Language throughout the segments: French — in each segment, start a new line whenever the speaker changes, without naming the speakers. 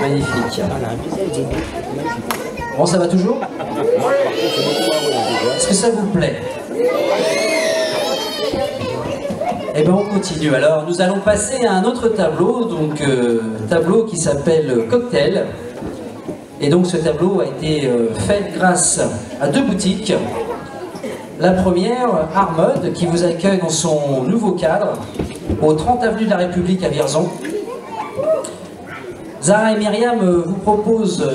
Magnifique. Bon, ça va toujours? Est-ce que ça vous plaît? Eh bien, on continue. Alors, nous allons passer à un autre tableau, donc tableau qui s'appelle Cocktail. Et donc, ce tableau a été fait grâce à deux boutiques. La première, Armode, qui vous accueille dans son nouveau cadre, au 30 avenue de la République à Vierzon. Zara et Myriam vous proposent,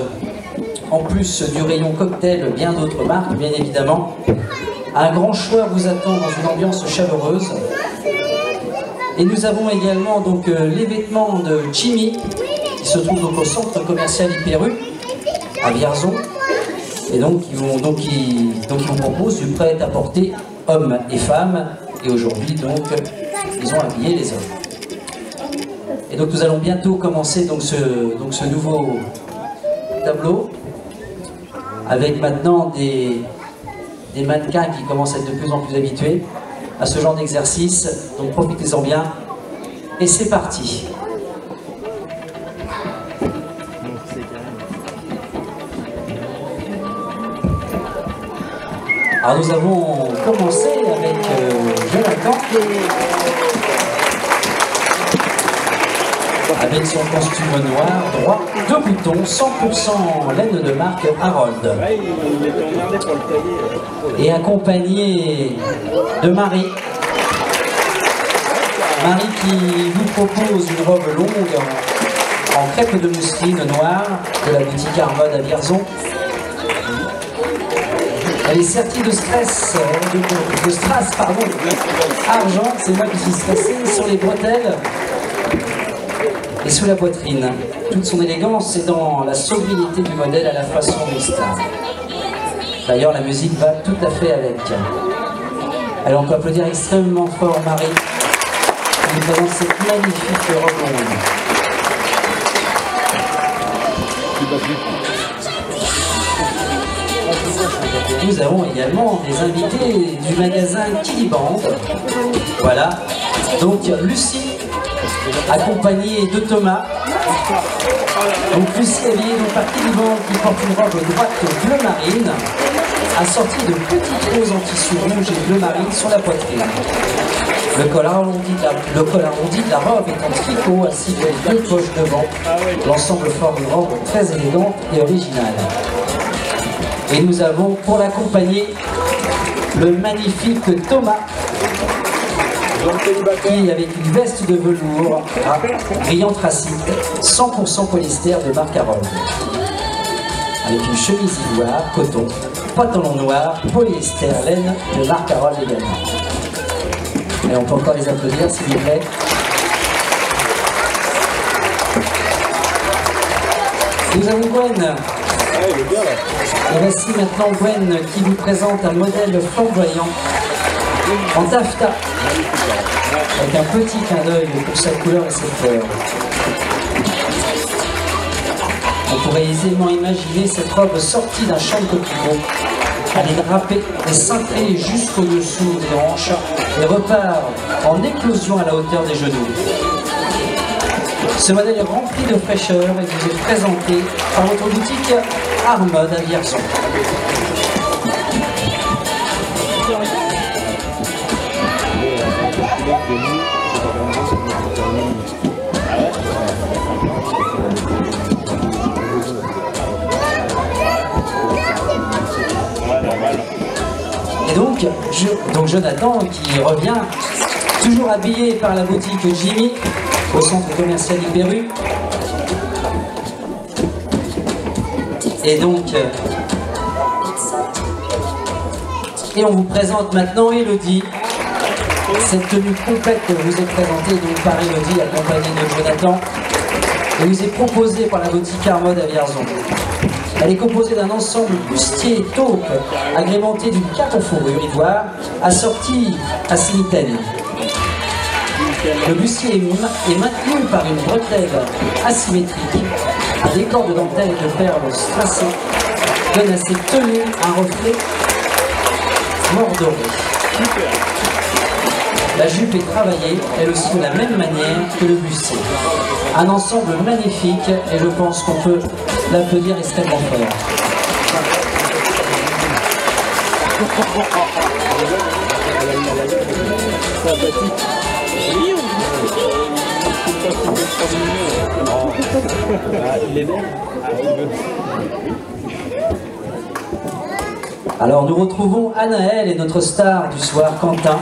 en plus du rayon cocktail, bien d'autres marques, bien évidemment. Un grand choix vous attend dans une ambiance chaleureuse. Et nous avons également donc les vêtements de Jimmy, qui se trouve donc au centre commercial Hyper-U, à Vierzon. Et donc ils vous proposent du prêt-à-porter hommes et femmes. Et aujourd'hui donc ils ont habillé les hommes. Et donc nous allons bientôt commencer donc ce nouveau tableau avec maintenant des mannequins qui commencent à être de plus en plus habitués à ce genre d'exercice. Donc profitez-en bien. Et c'est parti. Alors nous avons commencé avec Jonathan, avec son costume noir, droit, 2 boutons, 100% laine de marque Harold. Et accompagné de Marie. Marie qui vous propose une robe longue en crêpe de mousseline noire de la boutique Armode à Vierzon. Elle est sertie de strass, pardon, argent, c'est moi qui suis stressé, sur les bretelles et sous la poitrine. Toute son élégance est dans la sobriété du modèle à la façon des stars. D'ailleurs, la musique va tout à fait avec. Alors on peut applaudir extrêmement fort Marie, qui nous présente cette magnifique robe longue. Nous avons également des invités du magasin Kiliband. Voilà. Donc Lucie, accompagnée de Thomas. Donc Lucie habillée donc par Kiliband qui porte une robe droite bleu marine, assortie de petites roses en tissu rouge et bleu marine sur la poitrine. Le col arrondi de la robe est en tricot ainsi que les 2 poches devant. L'ensemble forme une robe très élégante et originale. Et nous avons pour l'accompagner le magnifique Thomas, qui avec une veste de velours à brillant tracite, 100% polyester de marque Harold. Avec une chemise ivoire, coton, pantalon noir, polyester, laine de marque Harold également. Et on peut encore les applaudir s'il vous plaît. Nous avons Gwen. Et voici maintenant Gwen qui vous présente un modèle flamboyant en taffetas avec un petit clin d'œil pour sa couleur et ses fleurs. On pourrait aisément imaginer cette robe sortie d'un champ de coquelicots. Elle est drapée et cintrée jusqu'au-dessous des hanches et repart en éclosion à la hauteur des genoux. Ce modèle est rempli de fraîcheur et vous est présenté par votre boutique Armode à Vierzon. Et donc Jonathan qui revient, toujours habillé par la boutique Jimmy, au centre commercial Hyper-U. Et donc, et on vous présente maintenant Elodie. Cette tenue complète vous est présentée donc par Elodie, accompagnée de Jonathan, et vous est proposée par la boutique Armode à Vierzon. Elle est composée d'un ensemble bustier taupe, agrémenté d'une cape en fourrure ivoire, assortie à ses mitaines. Le bustier est maintenu par une bretelle asymétrique, un décor de dentelle et de perles strassées donne à cette tenue un reflet mordoré. La jupe est travaillée, elle aussi de la même manière que le bustier. Un ensemble magnifique et je pense qu'on peut l'applaudir extrêmement fort. Alors nous retrouvons Anaël et notre star du soir, Quentin.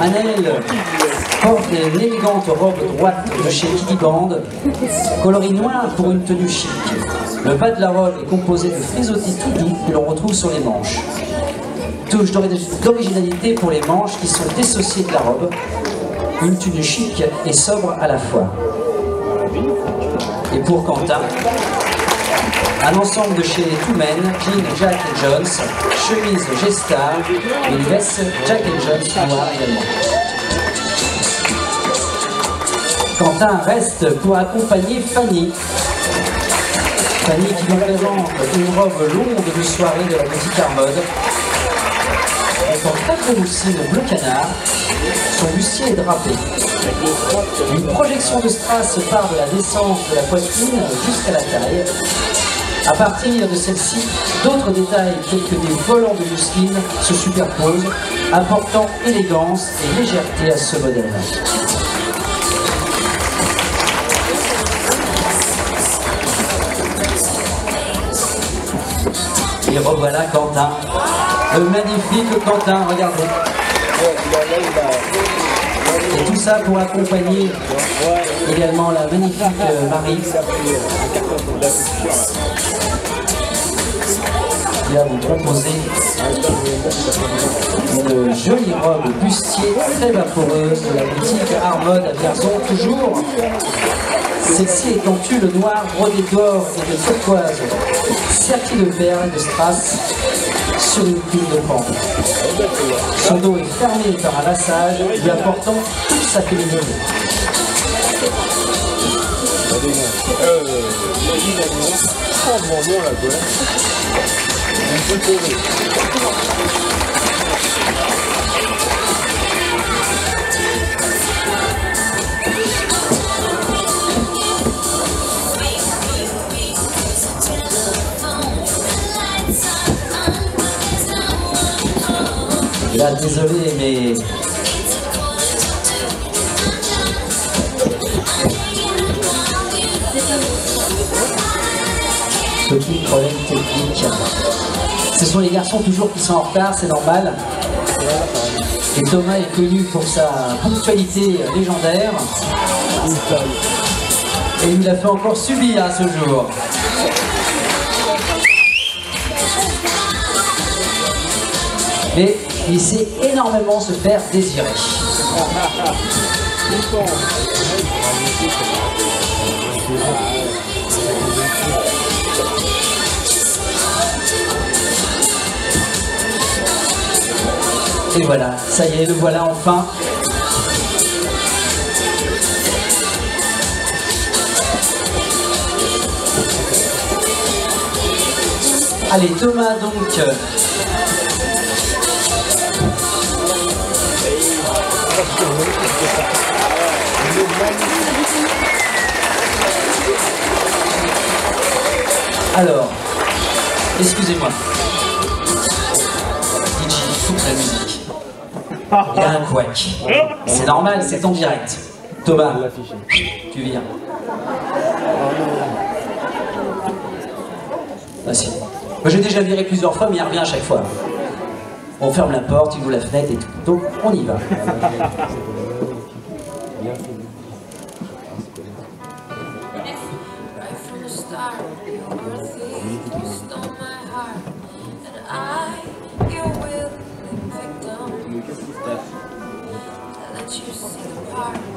Anaël porte une élégante robe droite de chez Kiddy Band, coloris noir pour une tenue chic. Le bas de la robe est composé de frisottis tout doux que l'on retrouve sur les manches. Touche d'originalité pour les manches qui sont dissociées de la robe. Une tenue chic et sobre à la fois. Et pour Quentin, un ensemble de chez Toomen, jean Jack & Jones, chemise G-Star et une veste Jack & Jones noire également. Quentin reste pour accompagner Fanny. Fanny qui nous présente une robe longue de soirée de la boutique Armode. Elle porte très moussine bleu canard, son bustier est drapé. Une projection de strass part de la descente de la poitrine jusqu'à la taille. À partir de celle-ci, d'autres détails tels que des volants de mousseline se superposent, apportant élégance et légèreté à ce modèle. Et revoilà Quentin, le magnifique Quentin, regardez. Et tout ça pour accompagner également la magnifique Marie, qui va vous proposer une jolie robe bustier très vaporeuse de la boutique Armode à Vierzon, toujours. Celle-ci est en tulle noir brodé d'or et de turquoise, sertie de perles et de strass sur une pile de pente. Son dos est fermé par un lassage, lui apportant toute sa féminité. Là, désolé, mais petit problème technique. Ce sont les garçons toujours qui sont en retard, c'est normal. Et Thomas est connu pour sa ponctualité légendaire. Et il nous l'a fait encore subir à ce jour. Mais il sait énormément se faire désirer. Et voilà, ça y est, le voilà enfin. Allez, Thomas donc. Alors, excusez-moi. DJ, coupe la musique. Il y a un couac. C'est normal, c'est en direct. Thomas, tu viens. Ah si. Moi j'ai déjà viré plusieurs fois, mais il revient à chaque fois. On ferme la porte, il ouvre la fenêtre et tout. Donc on y va.
Let you see the part